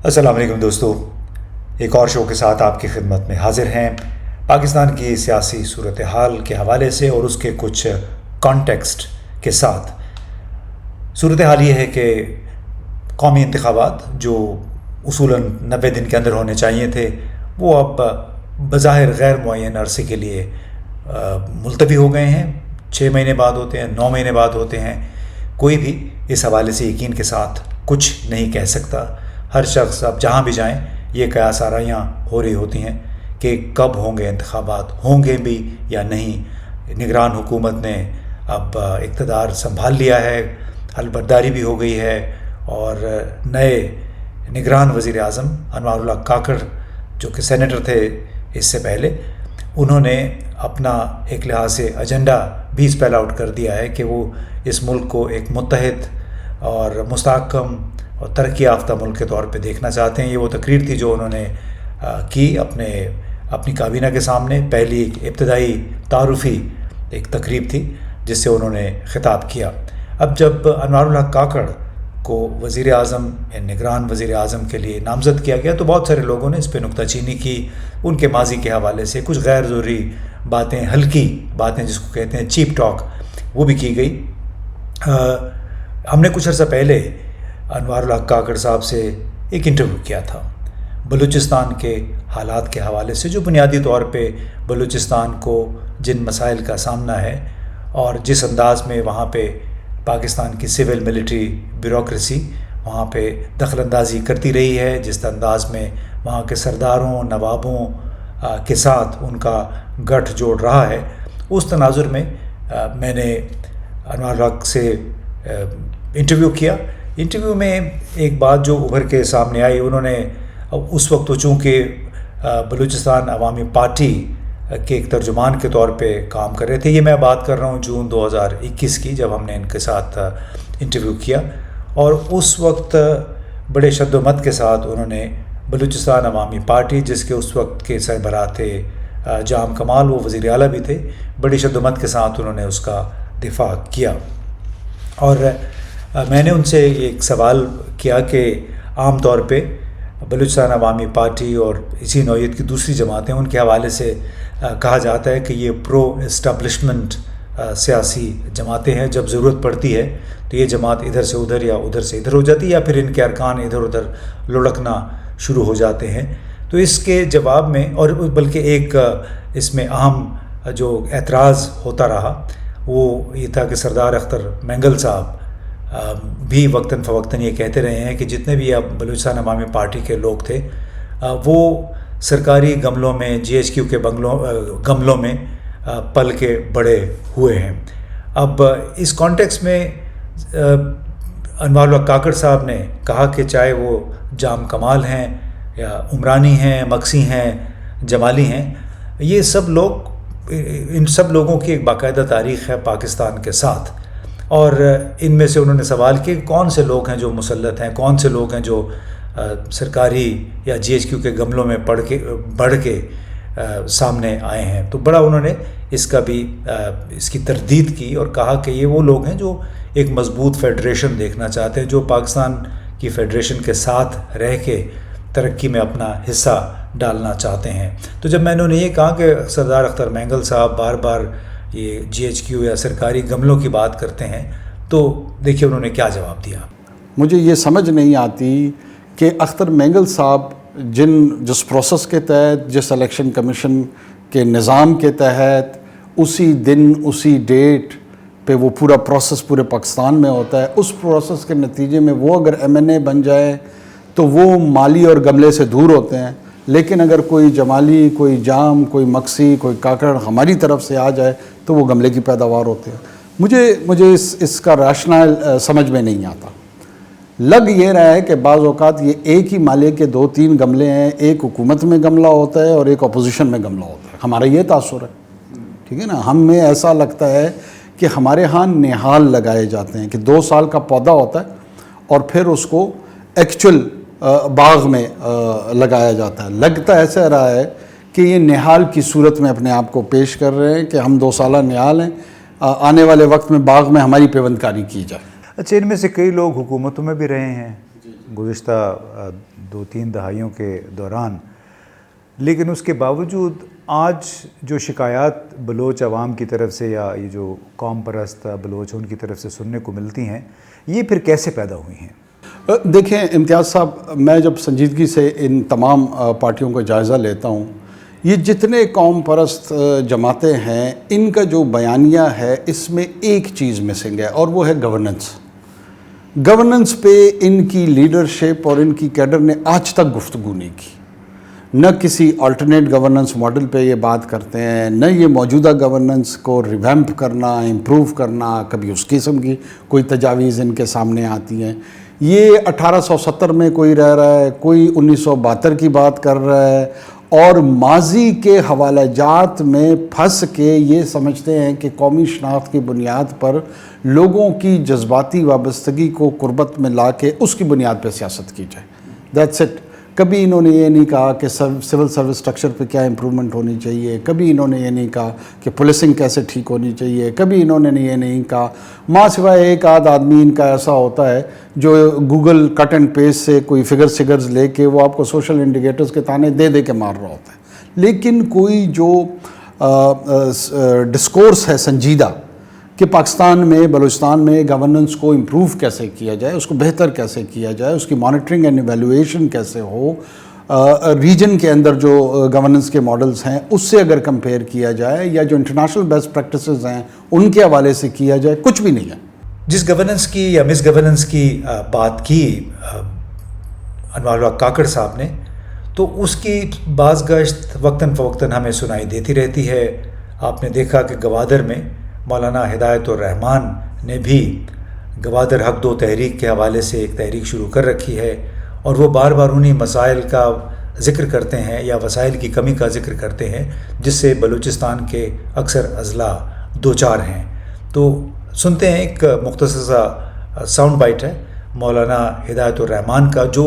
السلام علیکم دوستو، ایک اور شو کے ساتھ آپ کی خدمت میں حاضر ہیں پاکستان کی سیاسی صورتحال کے حوالے سے اور اس کے کچھ کانٹیکسٹ کے ساتھ۔ صورتحال یہ ہے کہ قومی انتخابات جو اصولاً 90 دن کے اندر ہونے چاہیے تھے، وہ اب بظاہر غیر معین عرصے کے لیے ملتوی ہو گئے ہیں۔ 6 مہینے بعد ہوتے ہیں، 9 مہینے بعد ہوتے ہیں۔ کوئی بھی اس حوالے سے یقین کے ساتھ کچھ نہیں کہہ سکتا۔ ہر شخص اب جہاں بھی جائیں یہ قیاس آرائیاں ہو رہی ہوتی ہیں کہ کب ہوں گے انتخابات، ہوں گے بھی یا نہیں۔ نگران حکومت نے اب اقتدار سنبھال لیا ہے، حلبرداری بھی ہو گئی ہے، اور نئے نگران وزیر اعظم انوار اللہ کاکڑ جو کہ سینیٹر تھے اس سے پہلے، انہوں نے اپنا ایک لحاظ سے ایجنڈا بھی اسپیل آؤٹ کر دیا ہے کہ وہ اس ملک کو ایک متحد اور مستحکم اور ترقی یافتہ ملک کے طور پہ دیکھنا چاہتے ہیں۔ یہ وہ تقریر تھی جو انہوں نے کی اپنی کابینہ کے سامنے، پہلی ابتدائی تعارفی ایک تقریب تھی جس سے انہوں نے خطاب کیا۔ اب جب انوار اللہ کاکڑ کو وزیر اعظم یا نگران وزیر اعظم کے لیے نامزد کیا گیا تو بہت سارے لوگوں نے اس پہ نکتہ چینی کی، ان کے ماضی کے حوالے سے کچھ غیر ضروری باتیں، ہلکی باتیں جس کو کہتے ہیں چیپ ٹاک، وہ بھی کی گئی۔ ہم نے کچھ عرصہ پہلے انوار اللہ کاکڑ صاحب سے ایک انٹرویو کیا تھا بلوچستان کے حالات کے حوالے سے، جو بنیادی طور پہ بلوچستان کو جن مسائل کا سامنا ہے اور جس انداز میں وہاں پہ پاکستان کی سول ملٹری بیوروکریسی وہاں پہ دخل اندازی کرتی رہی ہے، جس انداز میں وہاں کے سرداروں، نوابوں کے ساتھ ان کا گٹھ جوڑ رہا ہے، اس تناظر میں میں نے انوار اللہ سے انٹرویو کیا۔ انٹرویو میں ایک بات جو ابھر کے سامنے آئی، انہوں نے اس وقت تو چونکہ بلوچستان عوامی پارٹی کے ایک ترجمان کے طور پہ کام کر رہے تھے، یہ میں بات کر رہا ہوں جون 2021 کی، جب ہم نے ان کے ساتھ انٹرویو کیا، اور اس وقت بڑے شد و مت کے ساتھ انہوں نے بلوچستان عوامی پارٹی، جس کے اس وقت کے سربراہ تھے جام کمال، وہ وزیر اعلیٰ بھی تھے، بڑی شد و مت کے ساتھ انہوں نے اس کا دفاع کیا۔ اور میں نے ان سے ایک سوال کیا کہ عام طور پہ بلوچستان عوامی پارٹی اور اسی نوعیت کی دوسری جماعتیں، ان کے حوالے سے کہا جاتا ہے کہ یہ پرو اسٹیبلشمنٹ سیاسی جماعتیں ہیں، جب ضرورت پڑتی ہے تو یہ جماعت ادھر سے ادھر یا ادھر سے ادھر ہو جاتی ہے، یا پھر ان کے ارکان ادھر ادھر لڑکنا شروع ہو جاتے ہیں۔ تو اس کے جواب میں، اور بلکہ ایک اس میں اہم جو اعتراض ہوتا رہا وہ یہ تھا کہ سردار اختر مینگل صاحب بھی وقتاً فوقتاً یہ کہتے رہے ہیں کہ جتنے بھی اب بلوچستان عوامی پارٹی کے لوگ تھے وہ سرکاری گملوں میں، GHQ کے گملوں میں پل کے بڑے ہوئے ہیں۔ اب اس کانٹیکس میں انوار اللہ کاکڑ صاحب نے کہا کہ چاہے وہ جام کمال ہیں یا عمرانی ہیں، مکسی ہیں، جمالی ہیں، یہ سب لوگ، ان سب لوگوں کی ایک باقاعدہ تاریخ ہے پاکستان کے ساتھ، اور ان میں سے انہوں نے سوال کیا کہ کون سے لوگ ہیں جو مسلط ہیں، کون سے لوگ ہیں جو سرکاری یا GHQ کے گملوں میں بڑھ کے سامنے آئے ہیں۔ تو بڑا انہوں نے اس کا بھی اس کی تردید کی اور کہا کہ یہ وہ لوگ ہیں جو ایک مضبوط فیڈریشن دیکھنا چاہتے ہیں، جو پاکستان کی فیڈریشن کے ساتھ رہ کے ترقی میں اپنا حصہ ڈالنا چاہتے ہیں۔ تو جب میں نے یہ کہا کہ سردار اختر مینگل صاحب بار بار یہ GHQ یا سرکاری گملوں کی بات کرتے ہیں، تو دیکھیے انہوں نے کیا جواب دیا۔ مجھے یہ سمجھ نہیں آتی کہ اختر مینگل صاحب جس پروسیس کے تحت، جس الیکشن کمیشن کے نظام کے تحت اسی دن اسی ڈیٹ پہ وہ پورا پروسیس پورے پاکستان میں ہوتا ہے، اس پروسیس کے نتیجے میں وہ اگر MNA بن جائے تو وہ مالی اور گملے سے دور ہوتے ہیں، لیکن اگر کوئی جمالی، کوئی جام، کوئی مکسی، کوئی کاکڑ ہماری طرف سے آ جائے تو وہ گملے کی پیداوار ہوتے ہیں۔ مجھے اس کا ریشنل سمجھ میں نہیں آتا۔ لگ یہ رہا ہے کہ بعض اوقات یہ ایک ہی مالک کے 2-3 گملے ہیں، ایک حکومت میں گملہ ہوتا ہے اور ایک اپوزیشن میں گملہ ہوتا ہے۔ ہمارا یہ تاثر ہے، ٹھیک ہے نا۔ ہمیں ایسا لگتا ہے کہ ہمارے ہاں نہال لگائے جاتے ہیں کہ 2 سال کا پودا ہوتا ہے اور پھر اس کو ایکچول باغ میں لگایا جاتا ہے۔ لگتا ایسا رہا ہے کہ یہ نہال کی صورت میں اپنے آپ کو پیش کر رہے ہیں کہ ہم 2 سالہ نہال ہیں، آنے والے وقت میں باغ میں ہماری پیوند کاری کی جائے۔ اچھا، ان میں سے کئی لوگ حکومتوں میں بھی رہے ہیں، گزشتہ 2-3 دہائیوں کے دوران، لیکن اس کے باوجود آج جو شکایات بلوچ عوام کی طرف سے یا یہ جو قوم پرست بلوچ ان کی طرف سے سننے کو ملتی ہیں، یہ پھر کیسے پیدا ہوئی ہیں؟ دیکھیں امتیاز صاحب، میں جب سنجیدگی سے ان تمام پارٹیوں کا جائزہ لیتا ہوں، یہ جتنے قوم پرست جماعتیں ہیں، ان کا جو بیانیہ ہے اس میں ایک چیز مسنگ ہے، اور وہ ہے گورننس پہ ان کی لیڈرشپ اور ان کی کیڈر نے آج تک گفتگو نہیں کی. نہ کسی آلٹرنیٹ گورننس ماڈل پہ یہ بات کرتے ہیں، نہ یہ موجودہ گورننس کو ریویمپ کرنا، امپروو کرنا، کبھی اس قسم کی کوئی تجاویز ان کے سامنے آتی ہیں. یہ 1870 میں کوئی رہ رہا ہے، کوئی 1972 کی بات کر رہا ہے، اور ماضی کے حوالہ جات میں پھنس کے یہ سمجھتے ہیں کہ قومی شناخت کی بنیاد پر لوگوں کی جذباتی وابستگی کو قربت میں لا کے اس کی بنیاد پہ سیاست کی جائے. That's it. کبھی انہوں نے یہ نہیں کہا کہ سول سروس سٹرکچر پہ کیا امپرومنٹ ہونی چاہیے، کبھی انہوں نے یہ نہیں کہا کہ پولیسنگ کیسے ٹھیک ہونی چاہیے، کبھی انہوں نے یہ نہیں کہا. ماں سوائے ایک آدھ آدمی ان کا ایسا ہوتا ہے جو گوگل کٹ اینڈ پیسٹ سے کوئی فگرز لے کے وہ آپ کو سوشل انڈیکیٹرز کے تانے دے دے کے مار رہا ہوتا ہے. لیکن کوئی جو ڈسکورس ہے سنجیدہ کہ پاکستان میں، بلوچستان میں گورننس کو امپروو کیسے کیا جائے، اس کو بہتر کیسے کیا جائے، اس کی مانیٹرنگ اینڈ ایویلویشن کیسے ہو، ریجن کے اندر جو گورننس کے ماڈلز ہیں اس سے اگر کمپیئر کیا جائے، یا جو انٹرنیشنل بیسٹ پریکٹسز ہیں ان کے حوالے سے کیا جائے، کچھ بھی نہیں ہے. جس گورننس کی یا مس گورننس کی بات کی انوار الحق کاکڑ صاحب نے، تو اس کی بعض گشت وقتاً فوقتاً ہمیں سنائی دیتی رہتی ہے. آپ نے دیکھا کہ گوادر میں مولانا ہدایت الرحمان نے بھی گوادر حق دو تحریک کے حوالے سے ایک تحریک شروع کر رکھی ہے، اور وہ بار بار انہی مسائل کا ذکر کرتے ہیں یا وسائل کی کمی کا ذکر کرتے ہیں جس سے بلوچستان کے اکثر اضلاع دوچار ہیں. تو سنتے ہیں ایک مختصر سا ساؤنڈ بائٹ ہے مولانا ہدایت الرحمان کا، جو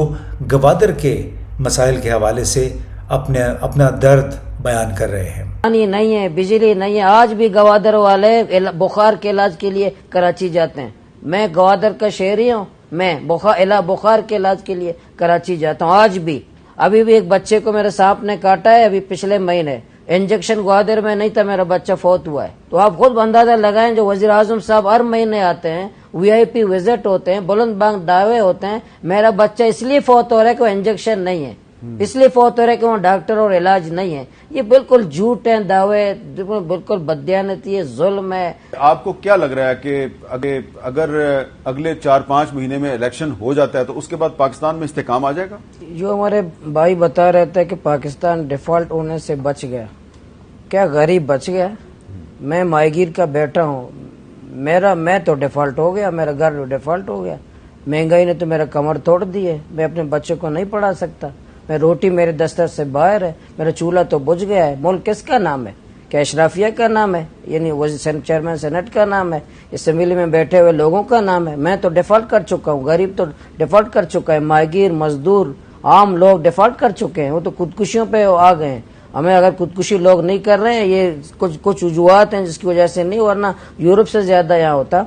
گوادر کے مسائل کے حوالے سے اپنا درد بیان کر رہے ہیں. پانی نہیں ہے، بجلی نہیں ہے. آج بھی گوادر والے بخار کے علاج کے لیے کراچی جاتے ہیں. میں گوادر کا شہری ہوں، میں بخار کے علاج کے لیے کراچی جاتا ہوں. آج بھی ابھی بھی ایک بچے کو میرے سانپ نے کاٹا ہے، ابھی پچھلے مہینے انجیکشن گوادر میں نہیں تھا، میرا بچہ فوت ہوا ہے. تو آپ خود اندازہ لگائیں، جو وزیر اعظم صاحب ہر مہینے آتے ہیں، VIP وزٹ ہوتے ہیں، بلند بانگ دعوے ہوتے ہیں، میرا بچہ اس لیے فوت ہو رہا ہے کہ وہ انجیکشن نہیں ہے، اس لیے فوت ہو رہا ہے کہ وہ ڈاکٹر اور علاج نہیں ہے. یہ بالکل جھوٹ ہیں دعوے، بالکل بددیانتی ہے، ظلم ہے. آپ کو کیا لگ رہا ہے کہ اگر اگلے 4-5 مہینے میں الیکشن ہو جاتا ہے تو اس کے بعد پاکستان میں استحکام آ جائے گا؟ جو ہمارے بھائی بتا رہے تھے کہ پاکستان ڈیفالٹ ہونے سے بچ گیا، کیا غریب بچ گیا؟ میں ماہی گیر کا بیٹا ہوں، میں تو ڈیفالٹ ہو گیا، میرا گھر ڈیفالٹ ہو گیا. مہنگائی نے تو میرا کمر توڑ دی ہے، میں اپنے بچوں کو نہیں پڑھا سکتا. میں روٹی میرے دستر سے باہر ہے، میرا چولہا تو بجھ گیا ہے. ملک کس کا نام ہے؟ کیا اشرافیہ کا نام ہے؟ یعنی چیئرمین سینٹ کا نام ہے؟ اسمبلی میں بیٹھے ہوئے لوگوں کا نام ہے؟ میں تو ڈیفالٹ کر چکا ہوں، غریب تو ڈیفالٹ کر چکا ہے، ماہی گیر، مزدور، عام لوگ ڈیفالٹ کر چکے ہیں. وہ تو خودکشیوں پہ آ گئے ہیں. ہمیں اگر خودکشی لوگ نہیں کر رہے ہیں، یہ کچھ وجوہات ہیں جس کی وجہ سے نہیں، ورنہ یورپ سے زیادہ یہاں ہوتا.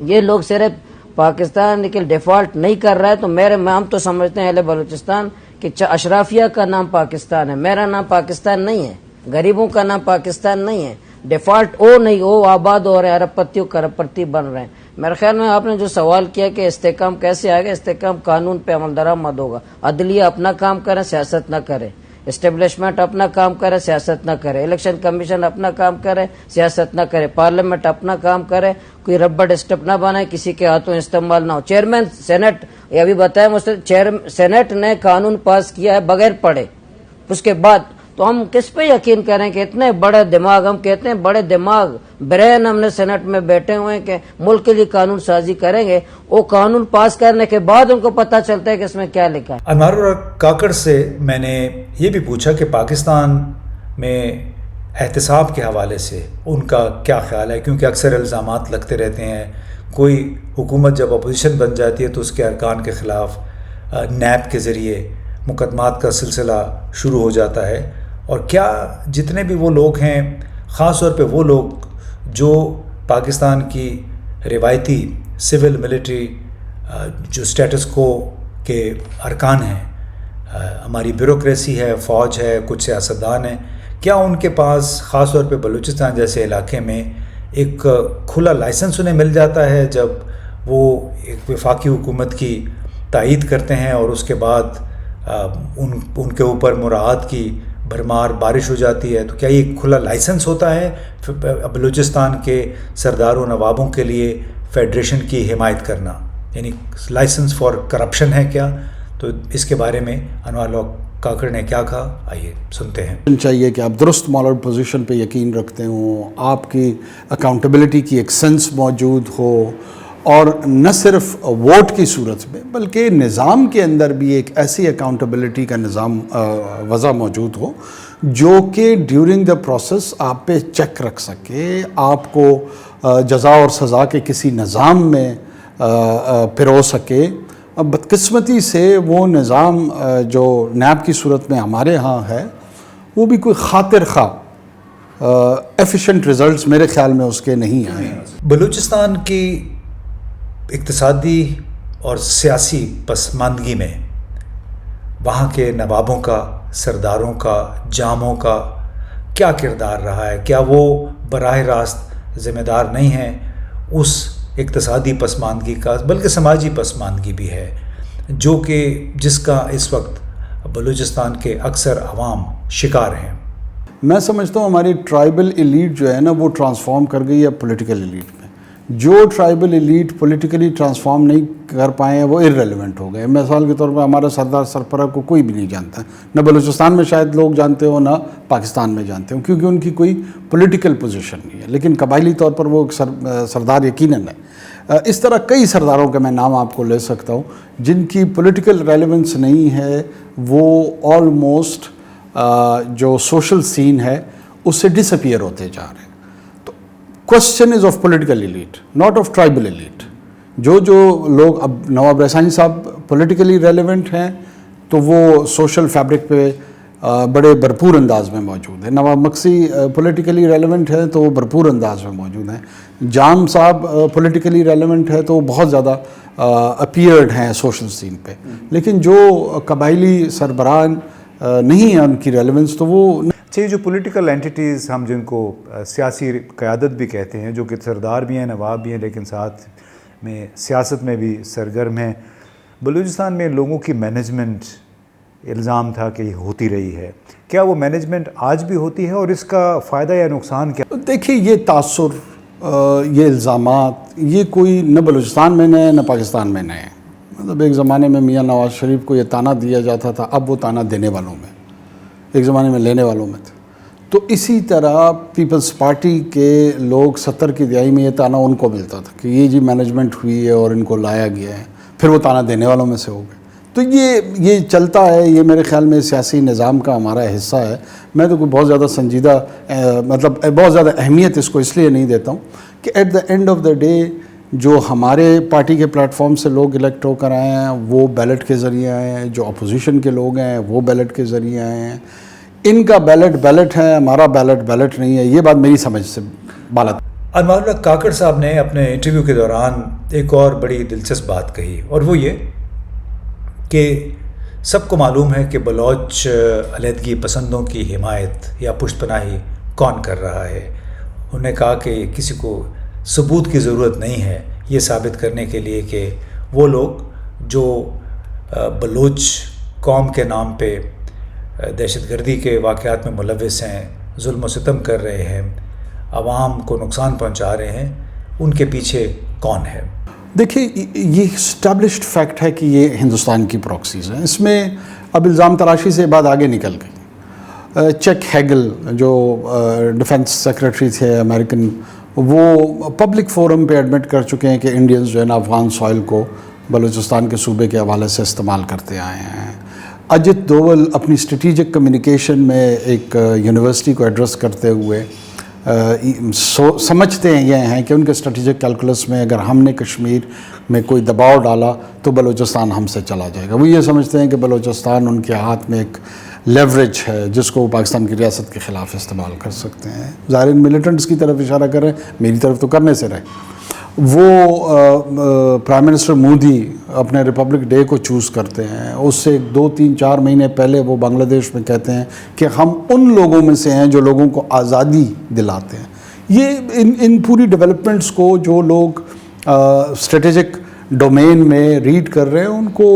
یہ لوگ صرف پاکستان کے ڈیفالٹ نہیں کر رہا ہے تو ہم تو سمجھتے ہیں اہل بلوچستان کہ اشرافیہ کا نام پاکستان ہے، میرا نام پاکستان نہیں ہے، غریبوں کا نام پاکستان نہیں ہے. ڈیفالٹ نہیں ہو، آباد ہو رہے ہیں، ارب پتیوں کا ارب پتی بن رہے ہیں. میرے خیال میں آپ نے جو سوال کیا کہ استحکام کیسے آئے گا، استحکام قانون پہ عمل درآمد ہوگا. عدلیہ اپنا کام کرے، سیاست نہ کرے. اسٹیبلشمنٹ اپنا کام کرے، سیاست نہ کرے. الیکشن کمیشن اپنا کام کرے، سیاست نہ کرے. پارلیمنٹ اپنا کام کرے، کوئی ربڑ اسٹیپ نہ بنائے، کسی کے ہاتھوں استعمال نہ ہو. چیئرمین سینٹ، یہ ابھی بتایا مجھے، سینٹ نے قانون پاس کیا ہے بغیر پڑھے. اس کے بعد تو ہم کس پہ یقین کریں کہ اتنے بڑے دماغ، ہم کہتے ہیں بڑے دماغ، برین ہم نے سینٹ میں بیٹھے ہوئے ہیں کہ ملک کے لیے قانون سازی کریں گے. وہ قانون پاس کرنے کے بعد ان کو پتہ چلتا ہے کہ اس میں کیا لکھا ہے. انوار الحق کاکڑ سے میں نے یہ بھی پوچھا کہ پاکستان میں احتساب کے حوالے سے ان کا کیا خیال ہے، کیونکہ اکثر الزامات لگتے رہتے ہیں. کوئی حکومت جب اپوزیشن بن جاتی ہے تو اس کے ارکان کے خلاف نیب کے ذریعے مقدمات کا سلسلہ شروع ہو جاتا ہے. اور کیا جتنے بھی وہ لوگ ہیں، خاص طور پہ وہ لوگ جو پاکستان کی روایتی سول ملٹری جو سٹیٹس کو کے ارکان ہیں، ہماری بیوروکریسی ہے، فوج ہے، کچھ سیاستدان ہیں، کیا ان کے پاس خاص طور پہ بلوچستان جیسے علاقے میں ایک کھلا لائسنس انہیں مل جاتا ہے جب وہ ایک وفاقی حکومت کی تائید کرتے ہیں اور اس کے بعد ان کے اوپر مراعات کی بھرمار بارش ہو جاتی ہے؟ تو کیا یہ کھلا لائسنس ہوتا ہے بلوچستان کے سردار و نوابوں کے لیے فیڈریشن کی حمایت کرنا، یعنی لائسنس فار کرپشن ہے کیا؟ تو اس کے بارے میں انوار کاکڑ نے کیا کہا، آئیے سنتے ہیں۔ چاہیے کہ آپ درست مالر پوزیشن پہ یقین رکھتے ہوں، آپ کی اکاؤنٹیبلٹی کی ایک سینس موجود ہو، اور نہ صرف ووٹ کی صورت میں بلکہ نظام کے اندر بھی ایک ایسی اکاؤنٹیبلٹی کا نظام وضع موجود ہو جو کہ ڈیورنگ دا پروسیس آپ پہ چیک رکھ سکے، آپ کو جزا اور سزا کے کسی نظام میں پرو سکے۔ اب بدقسمتی سے وہ نظام جو نیب کی صورت میں ہمارے ہاں ہے وہ بھی کوئی خاطر خواہ ایفیشینٹ ریزلٹس میرے خیال میں اس کے نہیں آئے۔ بلوچستان کی اقتصادی اور سیاسی پسماندگی میں وہاں کے نوابوں کا، سرداروں کا، جاموں کا کیا کردار رہا ہے؟ کیا وہ براہ راست ذمہ دار نہیں ہیں اس اقتصادی پسماندگی کا، بلکہ سماجی پسماندگی بھی ہے جو کہ جس کا اس وقت بلوچستان کے اکثر عوام شکار ہیں؟ میں سمجھتا ہوں ہماری ٹرائبل ایلیٹ جو ہے نا وہ ٹرانسفارم کر گئی ہے پولیٹیکل ایلیٹ میں۔ جو ٹرائبل ایلیٹ پولیٹیکلی ٹرانسفارم نہیں کر پائے ہیں وہ ارریلیونٹ ہو گئے۔ مثال کے طور پر ہمارا سردار سرپرہ کو کوئی بھی نہیں جانتا ہے، نہ بلوچستان میں شاید لوگ جانتے ہوں، نہ پاکستان میں جانتے ہوں، کیونکہ ان کی کوئی پولیٹیکل پوزیشن نہیں ہے، لیکن قبائلی طور پر وہ سردار یقیناً ہے۔ اس طرح کئی سرداروں کے میں نام آپ کو لے سکتا ہوں جن کی پولیٹیکل ریلیونس نہیں ہے، وہ آلموسٹ جو سوشل سین ہے اس سے ڈس اپیئر ہوتے جا رہے ہیں۔ Question is of political elite, not of tribal elite. جو لوگ اب نواب رحسانی صاحب پولیٹیکلی ریلیونٹ ہیں تو وہ سوشل فیبرک پہ بڑے بھرپور انداز میں موجود ہیں۔ نواب مکسی پولیٹیکلی ریلیونٹ ہے تو وہ بھرپور انداز میں موجود ہیں۔ جام صاحب پولیٹیکلی ریلیونٹ ہے تو وہ بہت زیادہ اپیئرڈ ہیں سوشل سین پہ، لیکن جو قبائلی سربراہان نہیں ہیں ان کی ریلیونس تو وہ اچھا، یہ جو پولیٹیکل اینٹیٹیز ہم جن کو سیاسی قیادت بھی کہتے ہیں، جو کہ سردار بھی ہیں، نواب بھی ہیں، لیکن ساتھ میں سیاست میں بھی سرگرم ہیں، بلوچستان میں لوگوں کی مینجمنٹ الزام تھا کہ یہ ہوتی رہی ہے، کیا وہ مینجمنٹ آج بھی ہوتی ہے اور اس کا فائدہ یا نقصان کیا؟ دیکھیے، یہ تاثر، یہ الزامات، یہ کوئی نہ بلوچستان میں نئے نہ پاکستان میں نئے۔ مطلب ایک زمانے میں میاں نواز شریف کو یہ تانا دیا جاتا تھا، اب وہ تانا دینے والوں میں، ایک زمانے میں لینے والوں میں تھے۔ تو اسی طرح پیپلز پارٹی کے لوگ 70 کی دہائی میں یہ تانا ان کو ملتا تھا کہ یہ جی مینجمنٹ ہوئی ہے اور ان کو لایا گیا ہے، پھر وہ تانا دینے والوں میں سے ہو گئے۔ تو یہ چلتا ہے، یہ میرے خیال میں سیاسی نظام کا ہمارا حصہ ہے۔ میں تو کوئی بہت زیادہ سنجیدہ مطلب بہت زیادہ اہمیت اس کو اس لیے نہیں دیتا ہوں کہ at the end of the day جو ہمارے پارٹی کے پلیٹ فارم سے لوگ الیکٹ ہو کر آئے ہیں وہ بیلٹ کے ذریعے آئے ہیں، جو اپوزیشن کے لوگ ہیں وہ بیلٹ کے ذریعے آئے ہیں۔ ان کا بیلٹ ہے، ہمارا بیلٹ نہیں ہے، یہ بات میری سمجھ سے بالات۔ انوار الحق کاکڑ صاحب نے اپنے انٹرویو کے دوران ایک اور بڑی دلچسپ بات کہی، اور وہ یہ کہ سب کو معلوم ہے کہ بلوچ علیحدگی پسندوں کی حمایت یا پشت پناہی کون کر رہا ہے۔ انہوں نے کہا کہ کسی کو ثبوت کی ضرورت نہیں ہے یہ ثابت کرنے کے لیے کہ وہ لوگ جو بلوچ قوم کے نام پہ دہشت گردی کے واقعات میں ملوث ہیں، ظلم و ستم کر رہے ہیں، عوام کو نقصان پہنچا رہے ہیں، ان کے پیچھے کون ہے۔ دیکھیے، یہ اسٹیبلشڈ فیکٹ ہے کہ یہ ہندوستان کی پراکسیز ہیں۔ اس میں اب الزام تراشی سے بات آگے نکل گئی۔ چیک ہیگل جو ڈیفنس سیکرٹری تھے امریکن، وہ پبلک فورم پہ ایڈمٹ کر چکے ہیں کہ انڈینز جو ہے نا افغان سوائل کو بلوچستان کے صوبے کے حوالے سے استعمال کرتے آئے ہیں۔ اجت دوول اپنی اسٹریٹجک کمیونیکیشن میں ایک یونیورسٹی کو ایڈریس کرتے ہوئے سمجھتے ہیں یہ ہیں کہ ان کے اسٹریٹجک کیلکولس میں اگر ہم نے کشمیر میں کوئی دباؤ ڈالا تو بلوچستان ہم سے چلا جائے گا۔ وہ یہ سمجھتے ہیں کہ بلوچستان ان کے ہاتھ میں ایک لیوریج ہے جس کو وہ پاکستان کی ریاست کے خلاف استعمال کر سکتے ہیں۔ ظاہر ملیٹنٹس کی طرف اشارہ کر رہے ہیں، میری طرف تو کرنے سے رہے۔ وہ پرائم منسٹر مودی اپنے ریپبلک ڈے کو چوز کرتے ہیں، اس سے 2 3 4 مہینے پہلے وہ بنگلہ دیش میں کہتے ہیں کہ ہم ان لوگوں میں سے ہیں جو لوگوں کو آزادی دلاتے ہیں. یہ ان پوری ڈیولپمنٹس کو جو لوگ اسٹریٹجک ڈومین میں ریڈ کر رہے ہیں ان کو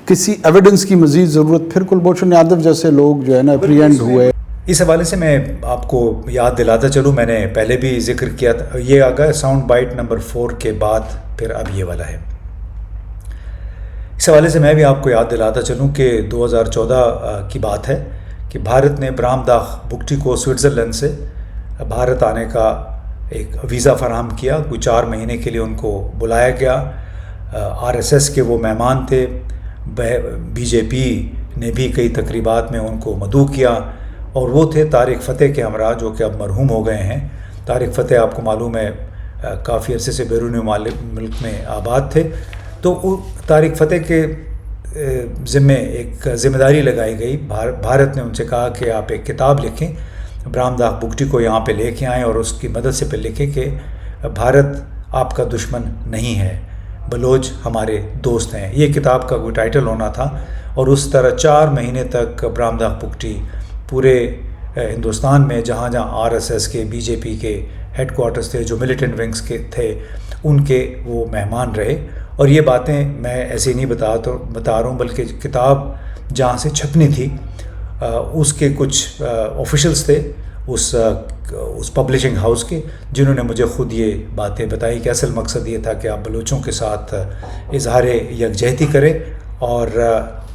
کسی ایویڈنس کی مزید ضرورت. پھر کلبھوشن یادو جیسے لوگ جو ہے نا اپریہینڈ ہوئے. اس حوالے سے میں آپ کو یاد دلاتا چلوں، میں نے پہلے بھی ذکر کیا تھا، یہ آگا ساؤنڈ بائٹ نمبر 4 کے بعد پھر اب یہ والا ہے. اس حوالے سے میں بھی آپ کو یاد دلاتا چلوں کہ 2014 کی بات ہے کہ بھارت نے برام داغ بگٹی کو سوئٹزرلینڈ سے بھارت آنے کا ایک ویزا فراہم کیا. کوئی 4 مہینے کے لیے ان کو بلایا گیا. RSS کے وہ مہمان تھے، BJP نے بھی کئی تقریبات میں ان کو مدعو کیا، اور وہ تھے طارق فتح کے ہمراہ جو کہ اب مرحوم ہو گئے ہیں. طارق فتح آپ کو معلوم ہے کافی عرصے سے بیرون ملک میں آباد تھے. تو طارق فتح کے ذمے ایک ذمہ داری لگائی گئی. بھارت نے ان سے کہا کہ آپ ایک کتاب لکھیں، برام داغ بگٹی کو یہاں پہ لے کے آئیں اور اس کی مدد سے پہ لکھیں کہ بھارت آپ کا دشمن نہیں ہے، بلوچ ہمارے دوست ہیں. یہ کتاب کا کوئی ٹائٹل ہونا تھا. اور اس طرح 4 مہینے تک برام داغ بگٹی پورے ہندوستان میں جہاں جہاں RSS کے BJP کے ہیڈ کوارٹرز تھے، جو ملیٹنٹ ونگز کے تھے، ان کے وہ مہمان رہے. اور یہ باتیں میں ایسے نہیں بتا رہا ہوں، بلکہ کتاب جہاں سے چھپنی تھی اس کے کچھ آفیشلز تھے اس پبلشنگ ہاؤس کے، جنہوں نے مجھے خود یہ باتیں بتائی کہ اصل مقصد یہ تھا کہ آپ بلوچوں کے ساتھ اظہار یکجہتی کریں، اور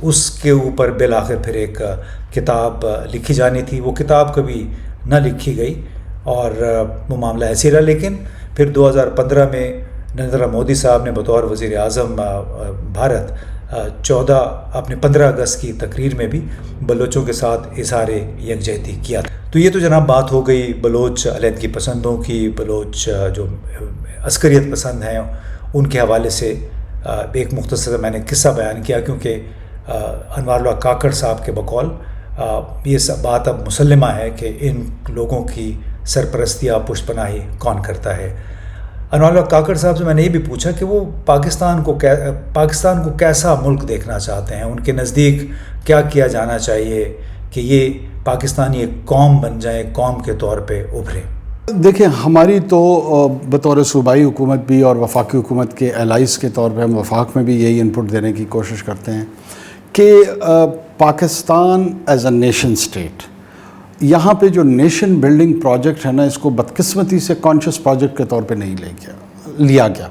اس کے اوپر بالآخر پھر ایک کتاب لکھی جانی تھی. وہ کتاب کبھی نہ لکھی گئی اور وہ معاملہ ایسے رہا. لیکن پھر 2015 میں نریندر مودی صاحب نے بطور وزیر اعظم بھارت 15 اگست کی تقریر میں بھی بلوچوں کے ساتھ اظہار یکجہتی کیا تھا. تو یہ تو جناب بات ہو گئی بلوچ علیحدگی پسندوں کی، بلوچ جو عسکریت پسند ہیں ان کے حوالے سے. ایک مختصر میں نے قصہ بیان کیا کیونکہ انوار اللہ کاکڑ صاحب کے بقول یہ سب بات اب مسلمہ ہے کہ ان لوگوں کی سرپرستی یا پشت پناہی کون کرتا ہے. انوار اللہ کاکڑ صاحب سے میں نے یہ بھی پوچھا کہ وہ پاکستان کو کیسا ملک دیکھنا چاہتے ہیں، ان کے نزدیک کیا کیا جانا چاہیے کہ یہ پاکستانی ایک قوم بن جائے، قوم کے طور پہ ابھرے. دیکھیں ہماری تو بطور صوبائی حکومت بھی اور وفاقی حکومت کے الائز کے طور پہ ہم وفاق میں بھی یہی انپٹ دینے کی کوشش کرتے ہیں کہ Pakistan as a nation state, یہاں پہ جو نیشن بلڈنگ پروجیکٹ ہے نا، اس کو بدقسمتی سے کانشیس پروجیکٹ کے طور پہ نہیں لیا گیا.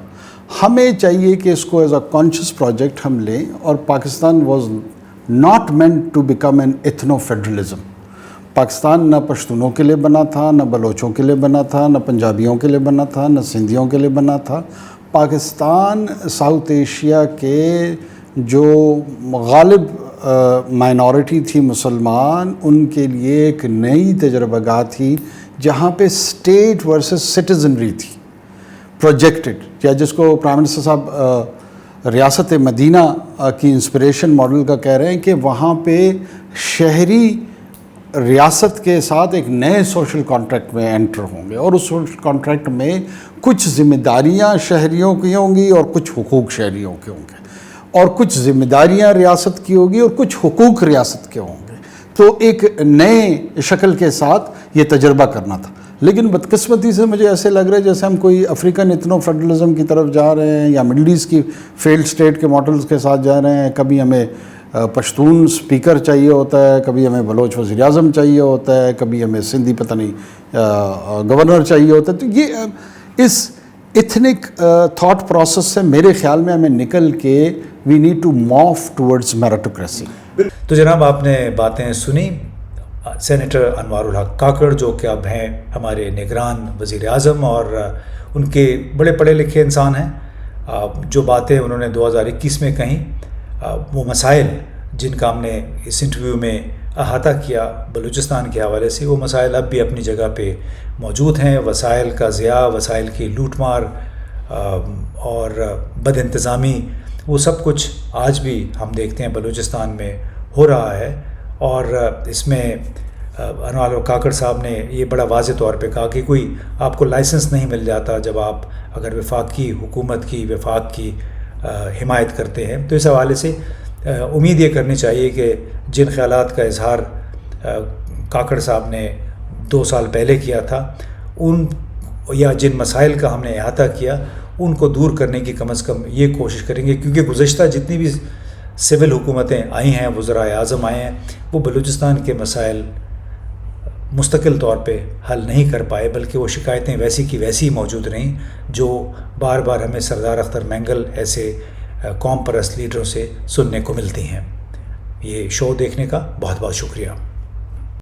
ہمیں چاہیے کہ اس کو ایز اے کانشیس پروجیکٹ ہم لیں. اور Pakistan was not meant to become an ethno federalism. Pakistan نہ پشتونوں کے لیے بنا تھا، نہ بلوچوں کے لیے بنا تھا، نہ پنجابیوں کے لیے بنا تھا، نہ سندھیوں کے لیے بنا تھا. پاکستان ساؤتھ ایشیا کے جو غالب مائنورٹی تھی مسلمان، ان کے لیے ایک نئی تجربہ گاہ تھی جہاں پہ اسٹیٹ ورسز سٹیزنری تھی پروجیکٹڈ، یا جس کو پرائم منسٹر صاحب ریاست مدینہ کی انسپریشن ماڈل کا کہہ رہے ہیں کہ وہاں پہ شہری ریاست کے ساتھ ایک نئے سوشل کانٹریکٹ میں انٹر ہوں گے، اور اس سوشل کانٹریکٹ میں کچھ ذمہ داریاں شہریوں کی ہوں گی اور کچھ حقوق شہریوں کے ہوں گے، اور کچھ ذمہ داریاں ریاست کی ہوگی اور کچھ حقوق ریاست کے ہوں گے. تو ایک نئے شکل کے ساتھ یہ تجربہ کرنا تھا. لیکن بدقسمتی سے مجھے ایسے لگ رہا ہے جیسے ہم کوئی افریقن ایتھنو فیڈرلزم کی طرف جا رہے ہیں، یا مڈل ایسٹ کی فیلڈ اسٹیٹ کے ماڈلز کے ساتھ جا رہے ہیں. کبھی ہمیں پشتون سپیکر چاہیے ہوتا ہے، کبھی ہمیں بلوچ وزیر اعظم چاہیے ہوتا ہے، کبھی ہمیں سندھی پتہ نہیں گورنر چاہیے ہوتا ہے. تو یہ اس ایتھنک تھاٹ پروسیس سے میرے خیال میں ہمیں نکل کے we need to move towards meritocracy. تو جناب آپ نے باتیں سنی سینیٹر انوار الحق کاکڑ، جو کہ اب ہیں ہمارے نگران وزیر اعظم، اور ان کے بڑے پڑھے لکھے انسان ہیں. جو باتیں انہوں نے 2021 میں کہیں، وہ مسائل جن کا ہم نے اس انٹرویو میں احاطہ کیا بلوچستان کے حوالے سے، وہ مسائل اب بھی اپنی جگہ پہ موجود ہیں. وسائل کا ضیاع، وسائل کی لوٹ مار اور بد انتظامی، وہ سب کچھ آج بھی ہم دیکھتے ہیں بلوچستان میں ہو رہا ہے. اور اس میں انوار کاکڑ صاحب نے یہ بڑا واضح طور پہ کہا کہ کوئی آپ کو لائسنس نہیں مل جاتا جب آپ اگر وفاقی حکومت کی وفاق کی حمایت کرتے ہیں. تو اس حوالے سے امید یہ کرنی چاہیے کہ جن خیالات کا اظہار کاکڑ صاحب نے 2 سال پہلے کیا تھا ان یا جن مسائل کا ہم نے احاطہ کیا ان کو دور کرنے کی کم از کم یہ کوشش کریں گے, کیونکہ گزشتہ جتنی بھی سول حکومتیں آئی ہیں, وزرائے اعظم آئے ہیں, وہ بلوچستان کے مسائل مستقل طور پہ حل نہیں کر پائے, بلکہ وہ شکایتیں ویسی کی ویسی موجود رہیں جو بار بار ہمیں سردار اختر مینگل ایسے قوم پرست لیڈروں سے سننے کو ملتی ہیں. یہ شو دیکھنے کا بہت بہت شکریہ.